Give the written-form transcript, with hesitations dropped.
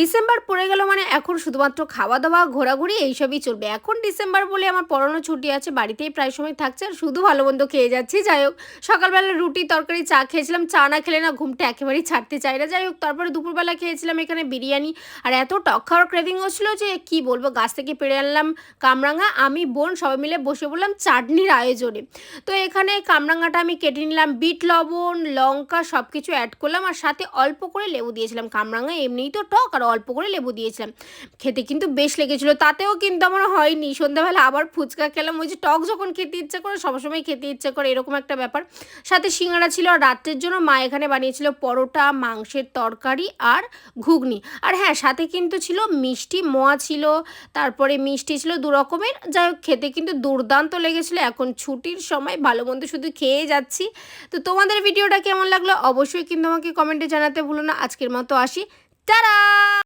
December পড়ে গেল মানে এখন শুধুমাত্র খাওয়া দাওয়া ঘোরাঘুরি এইসবই চলবে। এখন ডিসেম্বর বলে আমার পড়ানো ছুটি আছে, বাড়িতেই প্রায় সময় থাকছে আর শুধু ভালো মন্দ খেয়ে যাচ্ছি। যাই হোক, সকালবেলা রুটি তরকারি চা খেয়েছিলাম, চা না খেলে না ঘুমটা একেবারেই ছাড়তে চাই না। যাই হোক, তারপরে দুপুরবেলা খেয়েছিলাম এখানে বিরিয়ানি, আর এত টক খাওয়ার ক্রেভিং হচ্ছিলো যে কি বলবো, গাছ থেকে পেড়ে আনলাম কামরাঙা, আমি বোন সবাই মিলে বসে বললাম চাটনির আয়োজনে। তো এখানে কামরাঙাটা আমি কেটে নিলাম, বিট লবণ লঙ্কা সব কিছু অ্যাড করলাম, আর সাথে অল্প করে লেবু দিয়েছিলাম। কামরাঙা এমনিই তো টক, আর অল্প করে লেবু দিয়েছিলাম। খেতে কিন্তু বেশ লেগেছিলো, তাতেও কিন্তু আমার হয়নি। সন্ধ্যাবেলা আবার ফুচকা খেলাম, ওই যে টক যখন খেতে ইচ্ছে করে সবসময় খেতে ইচ্ছে করে, এরকম একটা ব্যাপার। সাথে সিঙ্গাড়া ছিল, আর রাত্রের জন্য মা এখানে বানিয়েছিল পরোটা, মাংসের তরকারি আর ঘুগনি। আর হ্যাঁ, সাথে কিন্তু ছিল মিষ্টি, মোয়া ছিল, তারপরে মিষ্টি ছিল দু রকমের। যাই হোক, খেতে কিন্তু দুর্দান্ত লেগেছিলো। এখন ছুটির সময় ভালো মন্দ শুধু খেয়ে যাচ্ছি। তো তোমাদের ভিডিওটা কেমন লাগলো অবশ্যই কিন্তু আমাকে কমেন্টে জানাতে ভুলো না। আজকের মতো আসি, টাটা।